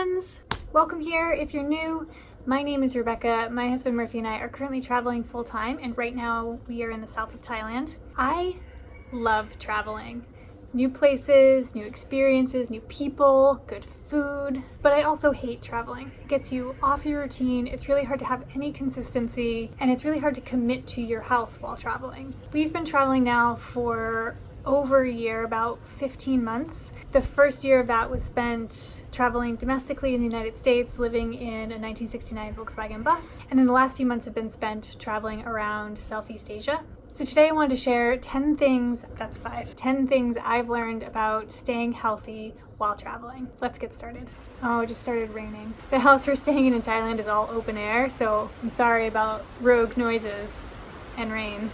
friends! Welcome here. If you're new, my name is Rebecca. My husband Murphy and I are currently traveling full-time, and right now we are in the south of Thailand. I love traveling. New places, new experiences, new people, good food, but I also hate traveling. It gets you off your routine, it's really hard to have any consistency, and it's really hard to commit to your health while traveling. We've been traveling now for over a year, about 15 months. The first year of that was spent traveling domestically in the United States, living in a 1969 Volkswagen bus, and then the last few months have been spent traveling around Southeast Asia. So today I wanted to share 10 things I've learned about staying healthy while traveling. Let's get started. Oh, it just started raining. The house we're staying in Thailand is all open air, so I'm sorry about rogue noises and rain.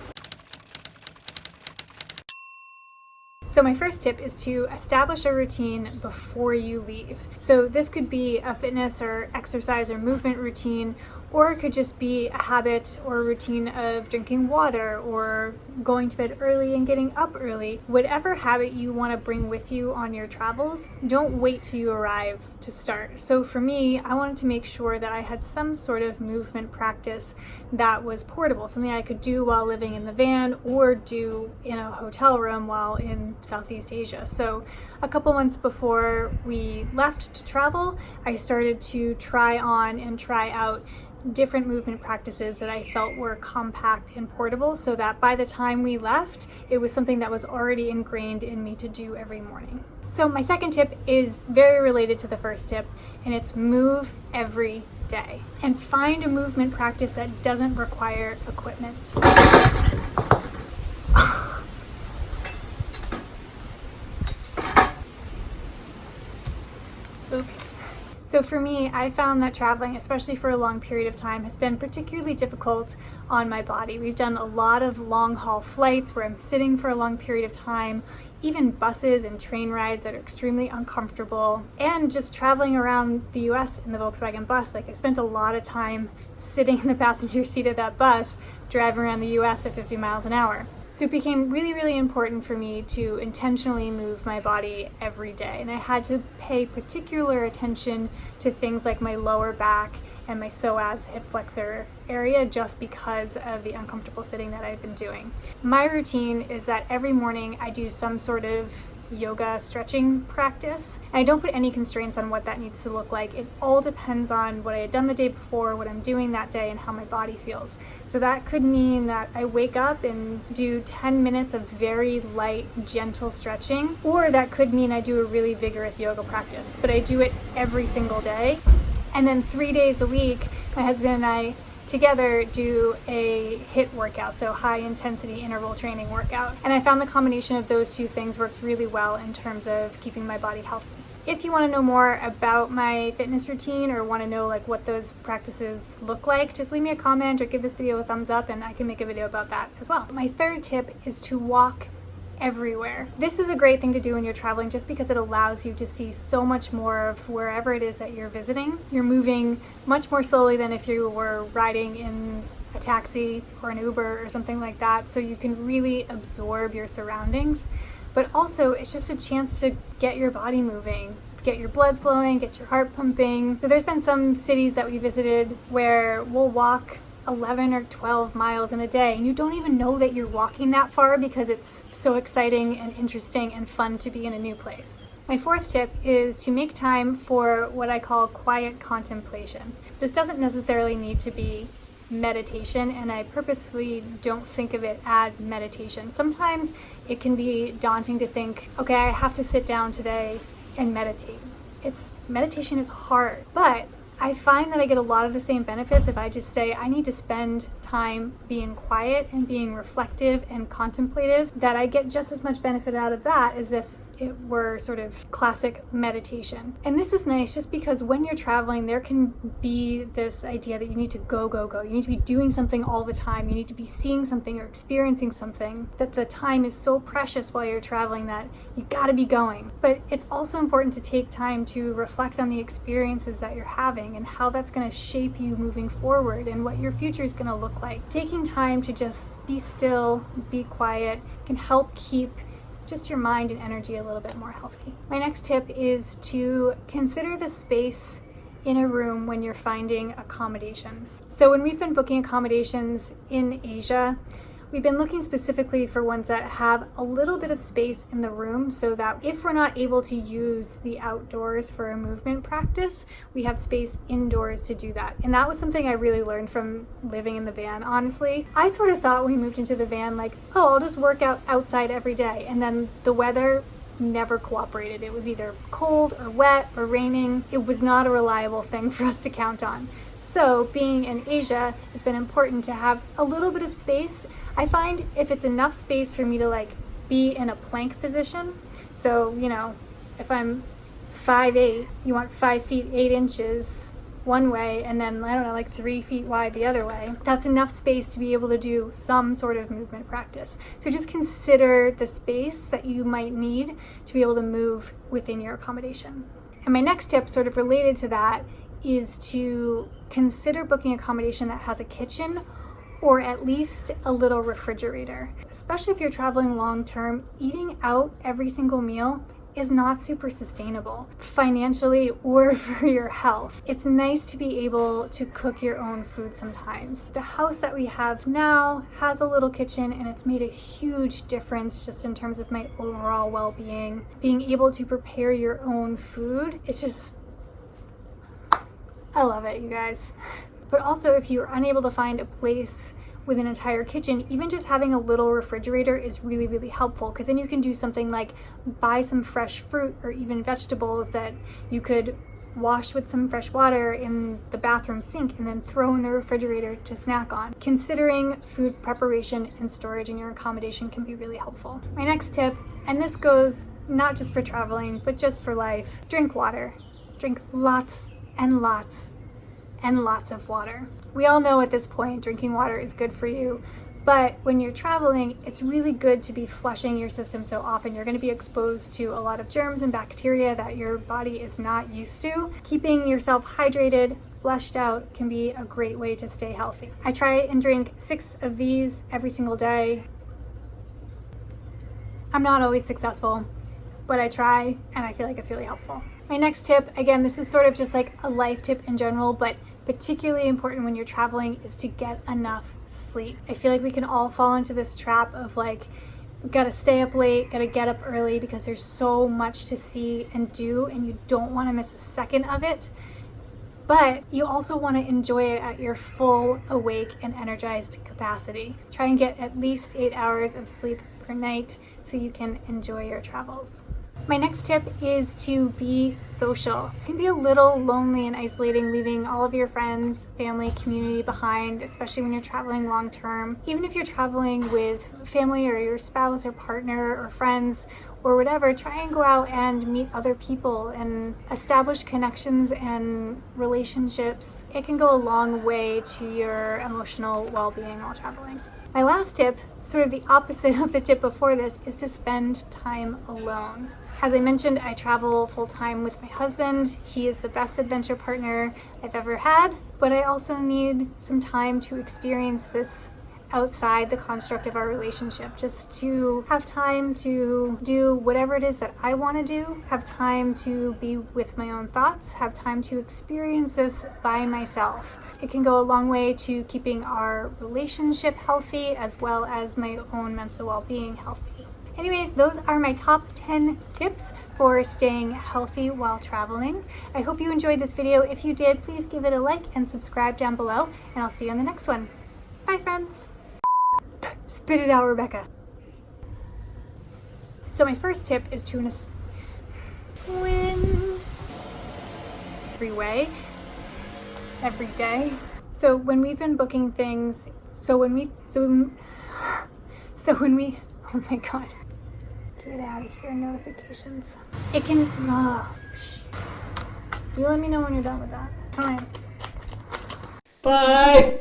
So my first tip is to establish a routine before you leave. So this could be a fitness or exercise or movement routine, or it could just be a habit or a routine of drinking water or going to bed early and getting up early. Whatever habit you want to bring with you on your travels, don't wait till you arrive to start. So for me, I wanted to make sure that I had some sort of movement practice that was portable, something I could do while living in the van or do in a hotel room while in Southeast Asia. So a couple months before we left to travel, I started to try on and try out different movement practices that I felt were compact and portable, so that by the time we left, it was something that was already ingrained in me to do every morning. So my second tip is very related to the first tip, and it's move every day. And find a movement practice that doesn't require equipment. Oops. So for me, I found that traveling, especially for a long period of time, has been particularly difficult on my body. We've done a lot of long haul flights where I'm sitting for a long period of time, even buses and train rides that are extremely uncomfortable, and just traveling around the US in the Volkswagen bus. Like, I spent a lot of time sitting in the passenger seat of that bus, driving around the US at 50 miles an hour. So it became really, really important for me to intentionally move my body every day. And I had to pay particular attention to things like my lower back and my psoas hip flexor area, just because of the uncomfortable sitting that I've been doing. My routine is that every morning I do some sort of yoga stretching practice. And I don't put any constraints on what that needs to look like. It all depends on what I had done the day before, what I'm doing that day, and how my body feels. So that could mean that I wake up and do 10 minutes of very light, gentle stretching, or that could mean I do a really vigorous yoga practice. But I do it every single day. And then 3 days a week, my husband and I together do a HIIT workout, so high intensity interval training workout. And I found the combination of those two things works really well in terms of keeping my body healthy. If you want to know more about my fitness routine or want to know like what those practices look like, just leave me a comment or give this video a thumbs up and I can make a video about that as well. My third tip is to walk everywhere. This is a great thing to do when you're traveling, just because it allows you to see so much more of wherever it is that you're visiting. You're moving much more slowly than if you were riding in a taxi or an Uber or something like that, so you can really absorb your surroundings. But also, it's just a chance to get your body moving, get your blood flowing, get your heart pumping. So there's been some cities that we visited where we'll walk 11 or 12 miles in a day, and you don't even know that you're walking that far because it's so exciting and interesting and fun to be in a new place. My fourth tip is to make time for what I call quiet contemplation. This doesn't necessarily need to be meditation, and I purposefully don't think of it as meditation. Sometimes it can be daunting to think, okay, I have to sit down today and meditate. Meditation is hard, but I find that I get a lot of the same benefits if I just say I need to spend time being quiet and being reflective and contemplative, that I get just as much benefit out of that as if it were sort of classic meditation. And this is nice just because when you're traveling, there can be this idea that you need to go, go, go. You need to be doing something all the time. You need to be seeing something or experiencing something, that the time is so precious while you're traveling that you gotta be going. But it's also important to take time to reflect on the experiences that you're having and how that's gonna shape you moving forward and what your future is gonna look like. Taking time to just be still, be quiet, can help keep just your mind and energy a little bit more healthy. My next tip is to consider the space in a room when you're finding accommodations. So when we've been booking accommodations in Asia, we've been looking specifically for ones that have a little bit of space in the room so that if we're not able to use the outdoors for a movement practice, we have space indoors to do that. And that was something I really learned from living in the van, honestly. I sort of thought when we moved into the van, like, oh, I'll just work out outside every day. And then the weather never cooperated. It was either cold or wet or raining. It was not a reliable thing for us to count on. So being in Asia, it's been important to have a little bit of space. I find if it's enough space for me to like be in a plank position, so if I'm 5'8", you want 5 feet 8 inches one way and then like 3 feet wide the other way. That's enough space to be able to do some sort of movement practice. So just consider the space that you might need to be able to move within your accommodation. And my next tip, sort of related to that, is to consider booking accommodation that has a kitchen or at least a little refrigerator. Especially if you're traveling long term, eating out every single meal is not super sustainable financially or for your health. It's nice to be able to cook your own food sometimes. The house that we have now has a little kitchen and it's made a huge difference just in terms of my overall well-being. Being able to prepare your own food, it's just, I love it, you guys. But also if you're unable to find a place with an entire kitchen, even just having a little refrigerator is really, really helpful, because then you can do something like buy some fresh fruit or even vegetables that you could wash with some fresh water in the bathroom sink and then throw in the refrigerator to snack on. Considering food preparation and storage in your accommodation can be really helpful. My next tip, and this goes not just for traveling, but just for life, drink water. Drink lots and lots and lots of water. We all know at this point drinking water is good for you, but when you're traveling, it's really good to be flushing your system so often. You're going to be exposed to a lot of germs and bacteria that your body is not used to. Keeping yourself hydrated, flushed out can be a great way to stay healthy. I try and drink 6 of these every single day. I'm not always successful, but I try and I feel like it's really helpful. My next tip, again, this is sort of just like a life tip in general, but particularly important when you're traveling, is to get enough sleep. I feel like we can all fall into this trap of like, gotta stay up late, gotta get up early because there's so much to see and do and you don't want to miss a second of it. But you also want to enjoy it at your full awake and energized capacity. Try and get at least 8 hours of sleep per night so you can enjoy your travels. My next tip is to be social. It can be a little lonely and isolating leaving all of your friends, family, community behind, especially when you're traveling long term. Even if you're traveling with family or your spouse or partner or friends or whatever, try and go out and meet other people and establish connections and relationships. It can go a long way to your emotional well-being while traveling. My last tip, sort of the opposite of the tip before this, is to spend time alone. As I mentioned, I travel full-time with my husband. He is the best adventure partner I've ever had, but I also need some time to experience this outside the construct of our relationship, just to have time to do whatever it is that I want to do, have time to be with my own thoughts, have time to experience this by myself. It can go a long way to keeping our relationship healthy as well as my own mental well-being healthy. Anyways, those are my top 10 tips for staying healthy while traveling. I hope you enjoyed this video. If you did, please give it a like and subscribe down below, and I'll see you in the next one. Bye, friends. Spit it out, Rebecca. So my first tip is to wind every way, every day. So when we've been booking things, oh my God. Get out of here, notifications. It can, you let me know when you're done with that. Come on. Bye.